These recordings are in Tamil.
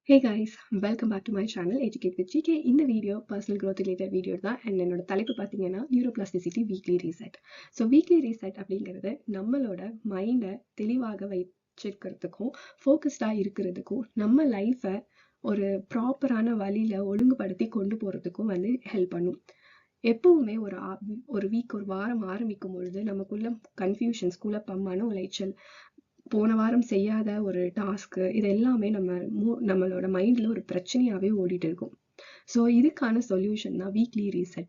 Hey guys, welcome back to my channel Educate with GK. இந்த video personal growth related video தான். and என்னோட தலைப்பு பார்த்தீங்கன்னா neuroplasticity weekly reset. So weekly reset அப்படிங்கிறது நம்மளோட மைண்டை தெளிவாக வச்சிருக்கிறதுக்கும் ஃபோக்கஸ்டாக இருக்கிறதுக்கும் நம்ம லைஃப்பை ஒரு ப்ராப்பரான வழியில் ஒழுங்குபடுத்தி கொண்டு போகிறதுக்கும் வந்து ஹெல்ப் பண்ணும். எப்பவுமே ஒரு வீக் ஒரு வாரம் ஆரம்பிக்கும் பொழுது நமக்குள்ள கன்ஃபியூஷன்ஸ், குழப்பம், மன உளைச்சல், போன வாரம் செய்யாத ஒரு டாஸ்க்கு, இது எல்லாமே நம்மளோட மைண்ட்ல ஒரு பிரச்சனையாவே ஓடிட்டு இருக்கும். ஸோ இதுக்கான சொல்யூஷன் தான் வீக்லி ரீசெட்.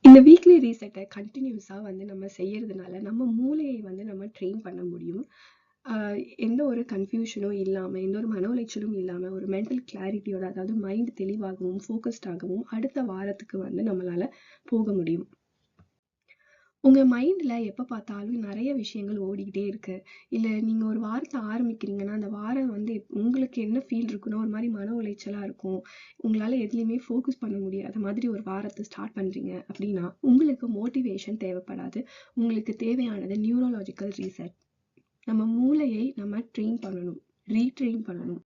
இந்த வீக்லி ரீசெட்டை கண்டினியூஸா வந்து நம்ம செய்யறதுனால நம்ம மூளையை வந்து நம்ம ட்ரெயின் பண்ண முடியும். எந்த ஒரு கன்ஃபியூஷனும் இல்லாமல், எந்த ஒரு மன உளைச்சலும் இல்லாமல், ஒரு மென்டல் கிளாரிட்டியோட, அதாவது மைண்ட் தெளிவாகவும் ஃபோக்கஸ்டாகவும் அடுத்த வாரத்துக்கு வந்து நம்மளால போக முடியும். உங்க மைண்ட்ல எப்ப பார்த்தாலும் நிறைய விஷயங்கள் ஓடிக்கிட்டே இருக்கு. இல்ல நீங்க ஒரு வாரத்தை ஆரம்பிக்கிறீங்கன்னா, அந்த வாரம் வந்து உங்களுக்கு என்ன ஃபீல் இருக்குன்னா, ஒரு மாதிரி மன உளைச்சலா இருக்கும். உங்களால எதுலையுமே ஃபோக்கஸ் பண்ண முடியாத மாதிரி ஒரு வாரத்தை ஸ்டார்ட் பண்றீங்க அப்படின்னா, உங்களுக்கு மோட்டிவேஷன் தேவைப்படாது. உங்களுக்கு தேவையானது நியூரோலாஜிக்கல் ரீசெட். நம்ம மூளையை நம்ம ட்ரெயின் பண்ணணும், ரீட்ரெயின் பண்ணணும்.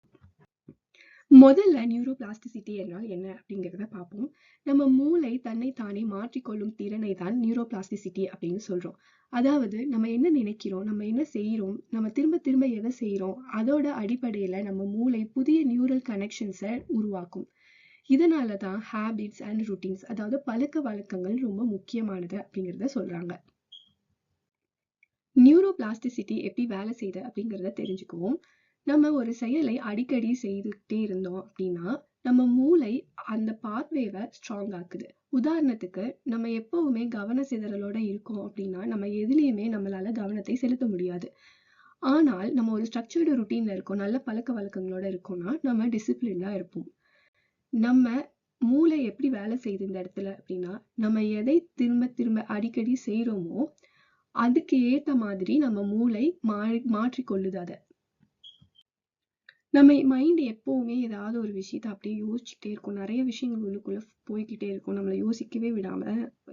முதல்ல நியூரோபிளாஸ்டிசிட்டி என்றால் என்ன அப்படிங்கிறத பார்ப்போம். நம்ம மூளை தன்னை தானே மாற்றிக்கொள்ளும் திறனை தான் நியூரோபிளாஸ்டிசிட்டி அப்படின்னு சொல்றோம். அதாவது நம்ம என்ன நினைக்கிறோம், நம்ம என்ன செய்யறோம், நம்ம திரும்ப திரும்ப எதை செய்யறோம், அதோட அடிப்படையில நம்ம மூளை புதிய நியூரல் கனெக்ஷன்ஸை உருவாக்கும். இதனாலதான் ஹேபிட்ஸ் அண்ட் ருட்டீன்ஸ், அதாவது பழக்க வழக்கங்கள் ரொம்ப முக்கியமானது அப்படிங்கிறத சொல்றாங்க. நியூரோபிளாஸ்டிசிட்டி எப்படி வேலை செய்யுது அப்படிங்கிறத தெரிஞ்சுக்குவோம். நம்ம ஒரு செயலை அடிக்கடி செய்துகிட்டே இருந்தோம் அப்படின்னா நம்ம மூளை அந்த பாத்வேவை ஸ்ட்ராங் ஆக்குது. உதாரணத்துக்கு, நம்ம எப்பவுமே கவன சிதறலோட இருக்கோம் அப்படின்னா நம்ம எதுலையுமே நம்மளால கவனத்தை செலுத்த முடியாது. ஆனால் நம்ம ஒரு ஸ்ட்ரக்சர்டு ருட்டீன்ல இருக்கோம், நல்ல பழக்க வழக்கங்களோட இருக்கோம்னா நம்ம டிசிப்ளின்டா இருப்போம். நம்ம மூளை எப்படி வேலை செய்யுது இந்த இடத்துல அப்படின்னா, நம்ம எதை திரும்ப திரும்ப அடிக்கடி செய்யறோமோ அதுக்கு ஏத்த மாதிரி நம்ம மூளை மாற்றிக்கொள்ளுது. அதை நம்ம மைண்ட் எப்பவுமே ஏதாவது ஒரு விஷயத்த அப்படியே யோசிச்சுட்டே இருக்கும். நிறைய விஷயங்கள் உள்ளுக்குள்ள போய்கிட்டே இருக்கும், நம்மளை யோசிக்கவே விடாம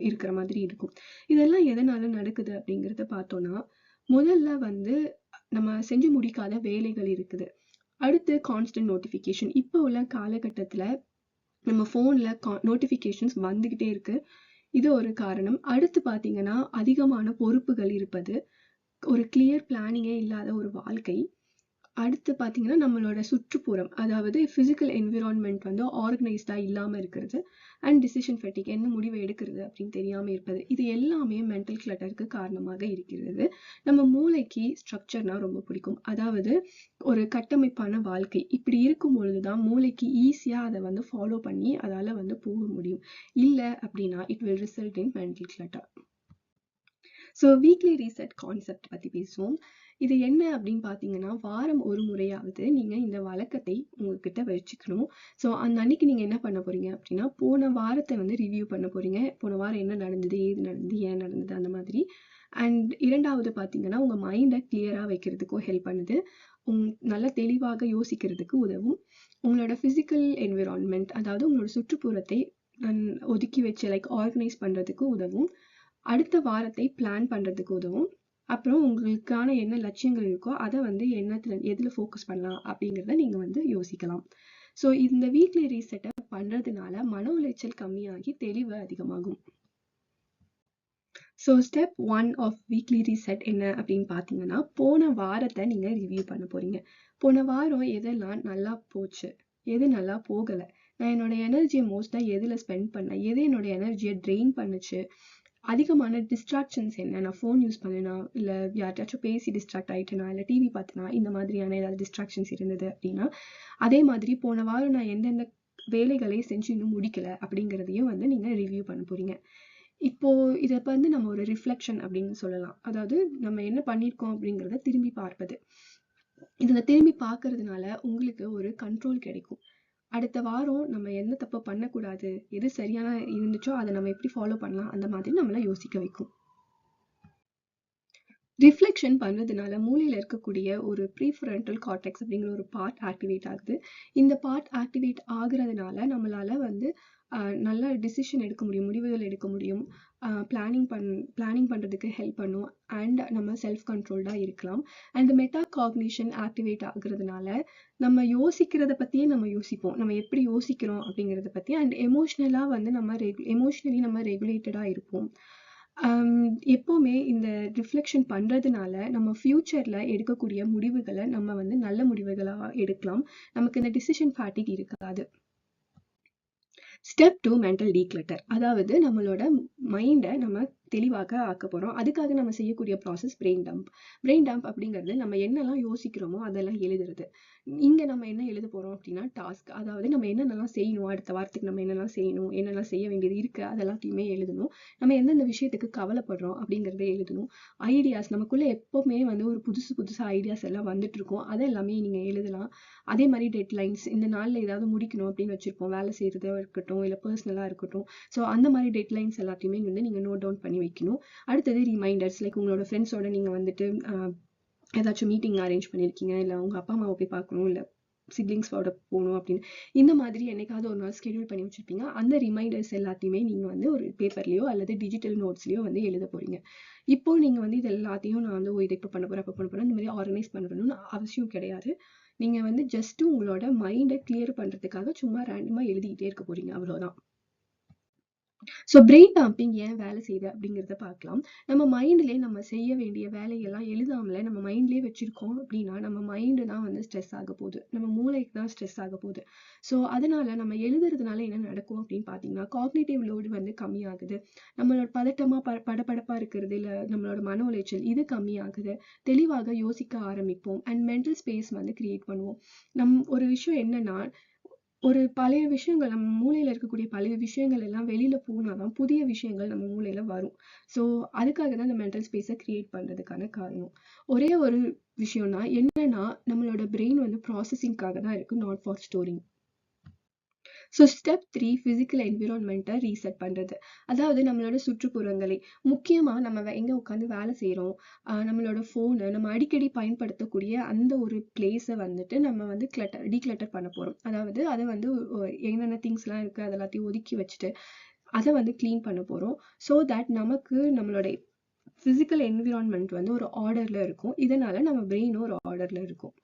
இருக்கிற மாதிரி இருக்கும். இதெல்லாம் எதனால நடக்குது அப்படிங்கிறத பார்த்தோம்னா, முதல்ல வந்து நம்ம செஞ்சு முடிக்காத வேலைகள் இருக்குது. அடுத்து கான்ஸ்டன்ட் நோட்டிஃபிகேஷன். இப்போ உள்ள காலகட்டத்துல நம்ம போன்ல நோட்டிஃபிகேஷன்ஸ் வந்துகிட்டே இருக்கு, இது ஒரு காரணம். அடுத்து பாத்தீங்கன்னா அதிகமான பொறுப்புகள் இருப்பது, ஒரு கிளியர் பிளானிங்கே இல்லாத ஒரு வாழ்க்கை. அடுத்து பாத்தீங்கன்னா நம்மளோட சுற்றுப்புறம், அதாவது பிசிக்கல் என்விரான்மெண்ட் வந்து ஆர்கனைஸ்டா இல்லாம இருக்கிறது. அண்ட் டிசிஷன் ஃபெட்டிக், என்ன முடிவை எடுக்கிறது அப்படின்னு தெரியாம இருப்பது. இது எல்லாமே மென்டல் கிளட்டருக்கு காரணமாக இருக்கிறது. நம்ம மூளைக்கு ஸ்ட்ரக்சர்னா ரொம்ப பிடிக்கும், அதாவது ஒரு கட்டமைப்பான வாழ்க்கை. இப்படி இருக்கும் பொழுதுதான் மூளைக்கு ஈஸியா அதை வந்து ஃபாலோ பண்ணி அதால வந்து போக முடியும். இல்ல அப்படின்னா it will result in mental clutter. So weekly reset concept பத்தி பேசுவோம். இது என்ன அப்படின்னு பார்த்தீங்கன்னா, வாரம் ஒரு முறையாவது நீங்க இந்த வழக்கத்தை உங்ககிட்ட வச்சுக்கணும். ஸோ அந்த அன்னைக்கு நீங்க என்ன பண்ண போறீங்க அப்படின்னா, போன வாரத்தை வந்து ரிவ்யூ பண்ண போறீங்க. போன வாரம் என்ன நடந்தது, ஏது நடந்தது, ஏன் நடந்தது, அந்த மாதிரி. அண்ட் இரண்டாவது பார்த்தீங்கன்னா, உங்க மைண்டை கிளியரா வைக்கிறதுக்கும் ஹெல்ப் பண்ணுது. நல்லா தெளிவாக யோசிக்கிறதுக்கு உதவும். உங்களோட பிசிக்கல் என்விரான்மெண்ட், அதாவது உங்களோட சுற்றுப்புறத்தை ஒதுக்கி வச்சு லைக் ஆர்கனைஸ் பண்றதுக்கு உதவும். அடுத்த வாரத்தை பிளான் பண்றதுக்கு உதவும். அப்புறம் உங்களுக்கான என்ன லட்சியங்கள் இருக்கோ அதை வந்து எதுல ஃபோக்கஸ் பண்ணலாம் அப்படிங்கிறத நீங்க வந்து யோசிக்கலாம். ஸோ இந்த வீக்லி ரீசெட்டை பண்றதுனால மன உளைச்சல் கம்மியாகி தெளிவு அதிகமாகும். So step 1 of weekly reset என்ன அப்படின்னு பார்த்தீங்கன்னா, போன வாரத்தை நீங்க ரிவ்யூ பண்ண போறீங்க. போன வாரம் எதெல்லாம் நல்லா போச்சு, எது நல்லா போகல, நான் என்னோட எனர்ஜியை மோஸ்டா எதுல ஸ்பெண்ட் பண்ணேன், எது என்னோட எனர்ஜியை ட்ரெயின் பண்ணுச்சு, அதிகமான டிஸ்ட்ராக்ஷன்ஸ் என்ன, நான் ஃபோன் யூஸ் பண்ணேனா, இல்லை யார்ட்டாச்சும் பேசி டிஸ்ட்ராக்ட் ஆகிட்டேனா, இல்லை டிவி பார்த்தனா, இந்த மாதிரியான ஏதாவது டிஸ்ட்ராக்ஷன்ஸ் இருந்தது அப்படின்னா, அதே மாதிரி போன வாரம் நான் எந்தெந்த வேலைகளை செஞ்சு இன்னும் முடிக்கல அப்படிங்கிறதையும் வந்து நீங்க ரிவ்யூ பண்ண போறீங்க. இப்போ இதை வந்து நம்ம ஒரு ரிஃப்ளெக்ஷன் அப்படின்னு சொல்லலாம். அதாவது நம்ம என்ன பண்ணியிருக்கோம் அப்படிங்கிறத திரும்பி பார்ப்பது. இதை திரும்பி பார்க்கறதுனால உங்களுக்கு ஒரு கண்ட்ரோல் கிடைக்கும். அடுத்த வாரம் நம்ம என்ன தப்பு பண்ணக்கூடாது, எது சரியான இருந்துச்சோ அதை நம்ம எப்படி ஃபாலோ பண்ணலாம், அந்த மாதிரி நம்மள யோசிக்க வைக்கும். ரிஃப்ளெக்ஷன் பண்றதுனால மூளையில இருக்கக்கூடிய ஒரு ப்ரீஃப்ரண்டல் கார்டெக்ஸ் அப்படிங்கிற ஒரு பார்ட் ஆக்டிவேட் ஆகுது. இந்த பார்ட் ஆக்டிவேட் ஆகுறதுனால நம்மளால வந்து நல்ல டிசிஷன் எடுக்க முடியும், முடிவுகள் எடுக்க முடியும். பிளானிங் பண்ணுறதுக்கு ஹெல்ப் பண்ணும். அண்ட் நம்ம செல்ஃப் கண்ட்ரோல்டாக இருக்கலாம். அண்ட் மெட்டா காக்னிஷன் ஆக்டிவேட் ஆகுறதுனால நம்ம யோசிக்கிறத பற்றியே நம்ம யோசிப்போம். நம்ம எப்படி யோசிக்கிறோம் அப்படிங்கிறத பற்றி. அண்ட் எமோஷ்னலாக வந்து எமோஷ்னலி நம்ம ரெகுலேட்டடாக இருப்போம். எப்போவுமே இந்த ரிஃப்ளெக்ஷன் பண்ணுறதுனால நம்ம ஃப்யூச்சரில் எடுக்கக்கூடிய முடிவுகளை நம்ம வந்து நல்ல முடிவுகளாக எடுக்கலாம். நமக்கு இந்த டிசிஷன் ஃபேட்டிக் இருக்காது. Step 2 mental declutter. அதாவது நம்மளோட மைண்டை நம்ம தெளிவாக ஆக்க போகிறோம். அதுக்காக நம்ம செய்யக்கூடிய process brain dump. Brain dump அப்படிங்கிறது நம்ம என்னெல்லாம் யோசிக்கிறோமோ அதெல்லாம் எழுதுறது. இங்கே நம்ம என்ன எழுத போகிறோம் அப்படின்னா டாஸ்க். அதாவது நம்ம என்னென்னலாம் செய்யணும், அடுத்த வாரத்துக்கு நம்ம என்னெல்லாம் செய்யணும், என்னெல்லாம் செய்ய வேண்டியது இருக்குது, அதெல்லாத்தையுமே எழுதணும். நம்ம எந்தெந்த விஷயத்துக்கு கவலைப்படுறோம் அப்படிங்கிறத எழுதணும். ஐடியாஸ், நமக்குள்ளே எப்போவுமே வந்து ஒரு புதுசாக ஐடியாஸ் எல்லாம் வந்துட்டு இருக்கும். அதை எல்லாமே நீங்கள் எழுதலாம். அதே மாதிரி டெட்லைன்ஸ், இந்த நாளில் ஏதாவது முடிக்கணும் அப்படின்னு வச்சுருப்போம். வேலை செய்கிறதா இருக்கட்டும், இல்லை பர்சனலாக இருக்கட்டும். ஸோ அந்த மாதிரி டெட்லைன்ஸ் எல்லாத்தையுமே வந்து நீங்கள் நோட் டவுன் பண்ணி வைக்கணும். அடுத்தது ரிமைண்டர்ஸ். லைக் உங்களோட ஃப்ரெண்ட்ஸோட நீங்கள் வந்துட்டு ஏதாச்சும் மீட்டிங் அரேஞ்ச் பண்ணியிருக்கீங்க, இல்லை உங்கள் அப்பா அம்மாவை போய் பார்க்கணும், இல்லை சிப்ளிங்ஸோட போகணும் அப்படின்னு இந்த மாதிரி என்னைக்காவது ஒரு நாள் ஸ்கெடியூல் பண்ணி வச்சுருப்பீங்க. அந்த ரிமைண்டர்ஸ் எல்லாத்தையுமே நீங்கள் வந்து ஒரு பேப்பர்லேயோ அல்லது டிஜிட்டல் நோட்ஸ்லேயோ வந்து எழுத போகிறீங்க. இப்போ நீங்கள் வந்து இது எல்லாத்தையும் நான் வந்து இதை இப்போ பண்ண போகிறேன், அப்போ பண்ண போகிறேன், இந்த மாதிரி ஆர்கனைஸ் பண்ணணும்னு அவசியம் கிடையாது. நீங்கள் வந்து ஜஸ்ட்டு உங்களோட மைண்டை கிளியர் பண்ணுறதுக்காக சும்மா ரேண்டமாக எழுதிக்கிட்டே இருக்க போகிறீங்க, அவ்வளோதான். ஸோ பிரெயின் டம்பிங் ஏன் வேலை செய்யுது அப்படிங்கிறத பார்க்கலாம். நம்ம மைண்ட்லேயே நம்ம செய்ய வேண்டிய வேலையெல்லாம் எழுதாமலே நம்ம மைண்ட்லேயே வச்சுருக்கோம் அப்படின்னா நம்ம மைண்டு தான் வந்து ஸ்ட்ரெஸ் ஆக போகுது, நம்ம மூளைக்கு தான் ஸ்ட்ரெஸ் ஆக போகுது. ஸோ அதனால நம்ம எழுதுறதுனால என்ன நடக்கும் அப்படின்னு பார்த்தீங்கன்னா காக்னிட்டிவ் லோடு வந்து கம்மியாகுது. நம்மளோட படபடப்பாக இருக்கிறது, இல்லை நம்மளோட மன உளைச்சல் இது கம்மியாகுது. தெளிவாக யோசிக்க ஆரம்பிப்போம். அண்ட் மென்டல் ஸ்பேஸ் வந்து கிரியேட் பண்ணுவோம். ஒரு விஷயம் என்னன்னா, ஒரு பழைய விஷயங்கள் நம்ம மூளையில இருக்கக்கூடிய பழைய விஷயங்கள் எல்லாம் வெளியில போனாதான் புதிய விஷயங்கள் நம்ம மூளையில வரும். ஸோ அதுக்காக தான் இந்த மென்டல் ஸ்பேஸை கிரியேட் பண்றதுக்கான காரணம். ஒரே ஒரு விஷயம்னா என்னன்னா, நம்மளோட பிரெயின் வந்து ப்ராசஸிங்காக தான் இருக்கு, not for storing. So step 3 physical என்விரான்மெண்ட்டை ரீசெட் பண்ணுறது. அதாவது நம்மளோட சுற்றுப்புறங்களை, முக்கியமாக நம்ம எங்கே உட்காந்து வேலை செய்கிறோம், நம்மளோட ஃபோனு, நம்ம அடிக்கடி பயன்படுத்தக்கூடிய அந்த ஒரு பிளேஸை வந்துட்டு நம்ம வந்து டீக்ளட்டர் பண்ண போகிறோம். அதாவது அதை வந்து என்னென்ன திங்ஸ்லாம் இருக்குது அதெல்லாத்தையும் ஒதுக்கி வச்சுட்டு அதை வந்து க்ளீன் பண்ண போகிறோம். ஸோ தட் நமக்கு நம்மளோட ஃபிசிக்கல் என்விரான்மெண்ட் வந்து ஒரு ஆர்டரில் இருக்கும். இதனால் நம்ம பிரெயினும் ஒரு ஆர்டரில் இருக்கும்.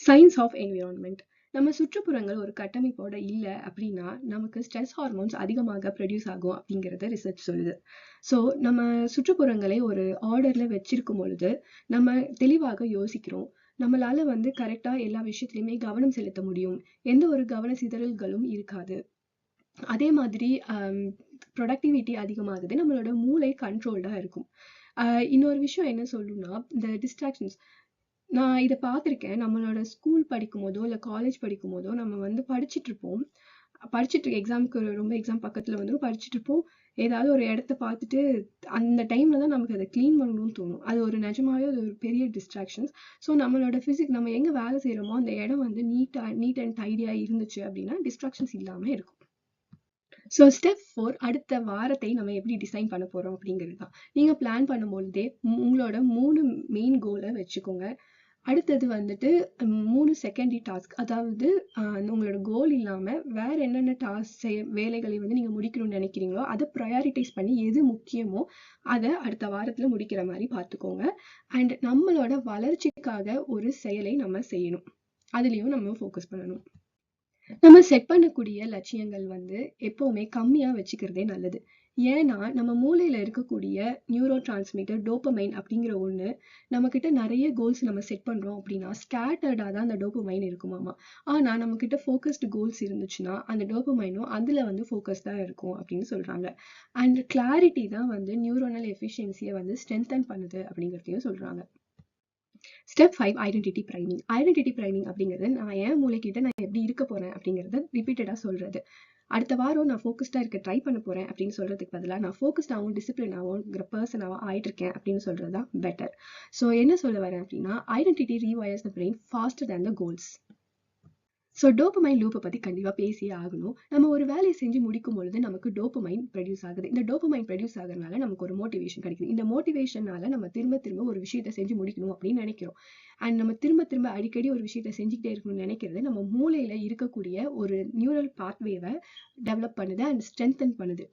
Science of environment. நம்ம சுற்றுப்புறங்கள் ஒரு கட்டமைப்போட இல்லை அப்படின்னா நமக்கு ஸ்ட்ரெஸ் ஹார்மோன்ஸ் அதிகமாக ப்ரொடியூஸ் ஆகும் அப்படிங்கிறத ரிசர்ச் சொல்லுது. ஸோ நம்ம சுற்றுப்புறங்களை ஒரு ஆர்டரில் வச்சிருக்கும் பொழுது நம்ம தெளிவாக யோசிக்கிறோம். நம்மளால வந்து கரெக்டாக எல்லா விஷயத்துலையுமே கவனம் செலுத்த முடியும். எந்த ஒரு கவன சிதறல்களும் இருக்காது. அதே மாதிரி ப்ரொடக்டிவிட்டி அதிகமாகுது. நம்மளோட மூளை கண்ட்ரோல்டாக இருக்கும். இன்னொரு விஷயம் என்ன சொல்லணும்னா, இந்த டிஸ்ட்ராக்ஷன்ஸ். நான் இதை பார்த்துருக்கேன். நம்மளோட ஸ்கூல் படிக்கும் போதோ இல்லை காலேஜ் படிக்கும் போதோ நம்ம வந்து படிச்சுட்டு இருப்போம். எக்ஸாமுக்கு ரொம்ப எக்ஸாம் பக்கத்தில் வந்து படிச்சுட்டு இருப்போம். ஏதாவது ஒரு இடத்த பார்த்துட்டு அந்த டைமில் தான் நமக்கு அதை க்ளீன் பண்ணணும்னு தோணும். அது ஒரு நிஜமாவே அது ஒரு பெரிய டிஸ்ட்ராக்ஷன்ஸ். ஸோ நம்மளோட நம்ம எங்கே வேலை செய்கிறோமோ அந்த இடம் வந்து நீட் அண்ட் டைடியாக இருந்துச்சு அப்படின்னா டிஸ்ட்ராக்ஷன்ஸ் இல்லாமல் இருக்கும். ஸோ ஸ்டெப் 4 அடுத்த வாரத்தை நம்ம எப்படி டிசைன் பண்ண போகிறோம் அப்படிங்கிறது தான். நீங்கள் பிளான் பண்ணும்பொழுதே உங்களோட 3 மெயின் கோலை வச்சுக்கோங்க. அடுத்தது வந்துட்டு 3 செகண்டரி டாஸ்க். அதாவது உங்களோட கோல் இல்லாமல் வேறு என்னென்ன வேலைகளை வந்து நீங்கள் முடிக்கணும்னு நினைக்கிறீங்களோ அதை ப்ரையாரிட்டைஸ் பண்ணி எது முக்கியமோ அதை அடுத்த வாரத்தில் முடிக்கிற மாதிரி பார்த்துக்கோங்க. அண்ட் நம்மளோட வளர்ச்சிக்காக ஒரு செயலை நம்ம செய்யணும், அதுலேயும் நம்ம ஃபோக்கஸ் பண்ணணும். நம்ம செட் பண்ணக்கூடிய லட்சியங்கள் வந்து எப்போவுமே கம்மியாக வச்சுக்கிறதே நல்லது. ஏன்னா நம்ம மூளையில் இருக்கக்கூடிய நியூரோ டிரான்ஸ்மிட்டர் டோப்பமைன் அப்படிங்கிற ஒன்று, நம்மக்கிட்ட நிறைய கோல்ஸ் நம்ம செட் பண்ணுறோம் அப்படின்னா ஸ்கேட்டர்டாக தான் அந்த டோப்பமைன் இருக்குமாமா. ஆனால் நம்மக்கிட்ட ஃபோக்கஸ்டு கோல்ஸ் இருந்துச்சுன்னா அந்த டோப்பமைனும் அதில் வந்து ஃபோக்கஸ்டாக இருக்கும் அப்படின்னு சொல்கிறாங்க. அண்ட் கிளாரிட்டி தான் வந்து நியூரோனல் எஃபிஷியன்சியை வந்து ஸ்ட்ரென்தன் பண்ணுது அப்படிங்கிறதையும் சொல்கிறாங்க. Step 5 identity priming. Identity priming அப்படிங்கிறது நான் என் மூளைக்கிட்ட நான் எப்படி இருக்க போகிறேன் அப்படிங்கிறத ரிப்பீட்டடாக சொல்கிறது. அடுத்த வாரம் நான் ஃபோக்கஸ்டாக இருக்க ட்ரை பண்ண போகிறேன் அப்படின்னு சொல்கிறதுக்கு பதிலாக நான் ஃபோக்கஸ்டாகவும் டிசிப்ளினாகவும்ங்கிற பர்சனாகவும் ஆகிட்டுருக்கேன் அப்படின்னு சொல்கிறது தான் பெட்டர். ஸோ என்ன சொல்ல வரேன் அப்படின்னா identity rewires the brain faster than the goals. So dopamine லூப்பை பற்றி கண்டிப்பாக பேசியே ஆகணும். நம்ம ஒரு வேலையை செஞ்சு முடிக்கும் பொழுது நமக்கு டோப்பமைன் ப்ரொடியூஸ் ஆகுது. இந்த டோப்பமைன் ப்ரொடியூஸ் ஆகிறதுனால நமக்கு ஒரு மோட்டிவேஷன் கிடைக்குது. இந்த மோட்டிவேஷனால நம்ம திரும்ப ஒரு விஷயத்தை செஞ்சு முடிக்கணும் அப்படின்னு நினைக்கிறோம். அண்ட் நம்ம திரும்ப அடிக்கடி ஒரு விஷயத்தை செஞ்சுக்கிட்டே இருக்கணும்னு நினைக்கிறது நம்ம மூளையில் இருக்கக்கூடிய ஒரு நியூரல் பாத்வேவை டெவலப் பண்ணுது அண்ட் ஸ்ட்ரென்தன் பண்ணுது.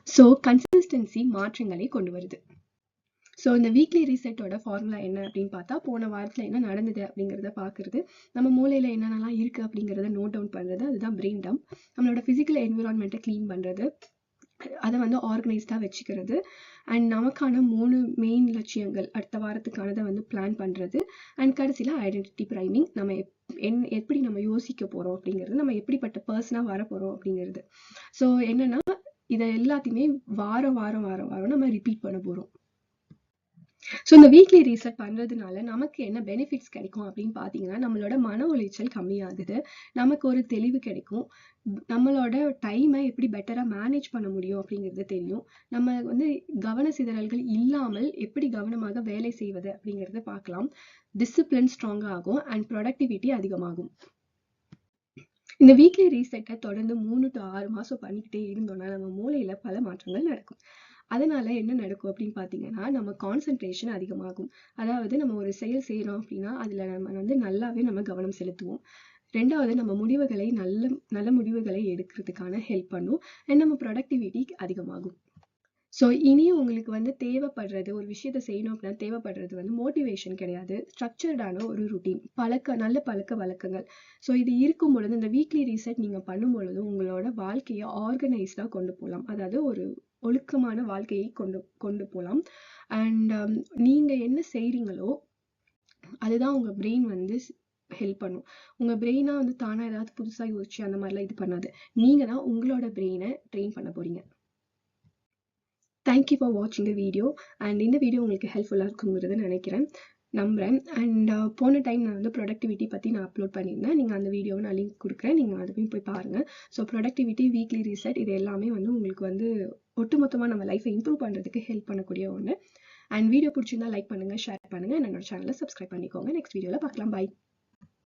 ஸோ கன்சிஸ்டன்சி மாற்றங்களை கொண்டு வருது. ஸோ இந்த வீக்லி ரீசெட்டோட ஃபார்முலா என்ன அப்படின்னு பார்த்தா, போன வாரத்தில் என்ன நடந்தது அப்படிங்கிறத பார்க்குறது, நம்ம மூளையில் என்னென்னலாம் இருக்குது அப்படிங்கிறத நோட் டவுன் பண்ணுறது, அதுதான் பிரெயின் டம்ப். நம்மளோட ஃபிசிக்கல் என்விரான்மெண்ட்டை க்ளீன் பண்ணுறது, அதை வந்து ஆர்கனைஸ்டாக வச்சுக்கிறது, அண்ட் நமக்கான 3 மெயின் லட்சியங்கள் அடுத்த வாரத்துக்கானதை வந்து பிளான் பண்ணுறது, அண்ட் கடைசியில் ஐடென்டிட்டி ப்ரைமிங், நம்ம எப்படி நம்ம யோசிக்க போகிறோம் அப்படிங்கிறது, நம்ம எப்படிப்பட்ட பர்சனாக வர போகிறோம் அப்படிங்கிறது. ஸோ என்னன்னா, இதை எல்லாத்தையுமே வாரம் வாரம் வாரம் வாரம் நம்ம ரிப்பீட் பண்ண போகிறோம். ஸோ இந்த வீக்லி ரீசெட் பண்ணுறதுனால நமக்கு என்ன பெனிஃபிட்ஸ் கிடைக்கும் அப்படின்னு பார்த்தீங்கன்னா, நம்மளோட மன உளைச்சல் கம்மியாகுது, நமக்கு ஒரு தெளிவு கிடைக்கும், நம்மளோட டைமை எப்படி பெட்டராக மேனேஜ் பண்ண முடியும் அப்படிங்கிறது தெரியும், நம்ம வந்து கவன சிதறல்கள் இல்லாமல் எப்படி கவனமாக வேலை செய்வது அப்படிங்கிறத பார்க்கலாம், டிசிப்ளின் ஸ்ட்ராங்காக ஆகும், அண்ட் ப்ரொடக்டிவிட்டி அதிகமாகும். இந்த வீக்லி ரீசெட்டை தொடர்ந்து 3 to 6 மாதம் பண்ணிக்கிட்டே இருந்தோம்னா நம்ம மூளையில் பல மாற்றங்கள் நடக்கும். அதனால என்ன நடக்கும் அப்படின்னு பார்த்தீங்கன்னா, நம்ம கான்சென்ட்ரேஷன் அதிகமாகும். அதாவது நம்ம ஒரு செயல் செய்கிறோம் அப்படின்னா அதில் நம்ம வந்து நல்லாவே நம்ம கவனம் செலுத்துவோம். 2வது, நம்ம முடிவுகளை நல்ல முடிவுகளை எடுக்கிறதுக்கான ஹெல்ப் பண்ணும், அண்ட் நம்ம ப்ரொடக்டிவிட்டி அதிகமாகும். ஸோ இனியும் உங்களுக்கு வந்து தேவைப்படுறது, ஒரு விஷயத்தை செய்யணும் அப்படின்னா தேவைப்படுறது வந்து மோட்டிவேஷன் கிடையாது, ஸ்ட்ரக்சர்டான ஒரு ருட்டீன், நல்ல பழக்க வழக்கங்கள். ஸோ இது இருக்கும் பொழுது, இந்த வீக்லி ரீசெட் நீங்கள் பண்ணும் பொழுது உங்களோட வாழ்க்கையை ஆர்கனைஸ்டாக கொண்டு போகலாம், அதாவது ஒரு ஒழுக்கமான வாழ்க்கையை கொண்டு போகலாம். அண்ட் நீங்கள் என்ன செய்கிறீங்களோ அதுதான் உங்கள் பிரெயின் வந்து ஹெல்ப் பண்ணும். உங்கள் பிரெயினாக வந்து தானாக ஏதாவது புதுசாக யோசிச்சு அந்த மாதிரிலாம் இது பண்ணாது, நீங்கள் தான் உங்களோட பிரெயினை ட்ரெயின் பண்ண போகிறீங்க. தேங்க்யூ ஃபார் வாட்சிங் த வீடியோ. அண்ட் இந்த வீடியோ உங்களுக்கு ஹெல்ப்ஃபுல்லாக இருக்குங்கிறத நம்புகிறேன். அண்ட் போன டைம் நான் வந்து ப்ரொடக்டிவிட்டி பற்றி நான் அப்லோட் பண்ணியிருந்தேன், நீங்கள் அந்த வீடியோவை நான் லிங்க் கொடுக்குறேன், நீங்கள் அதையும் போய் பாருங்கள். ஸோ ப்ரொடக்டிவிட்டி, வீக்லி ரீசெட், இது எல்லாமே வந்து உங்களுக்கு வந்து ஒட்டுமொத்தமாக நம்ம லைஃப்பை இம்ப்ரூவ் பண்ணுறதுக்கு ஹெல்ப் பண்ணக்கூடிய ஒன்று. அண்ட் வீடியோ பிடிச்சிருந்தா லைக் பண்ணுங்கள், ஷேர் பண்ணுங்கள், என்னோட சேனலை சப்ஸ்கிரைப் பண்ணிக்கோங்க. நெக்ஸ்ட் வீடியோவில் பார்க்கலாம். பை.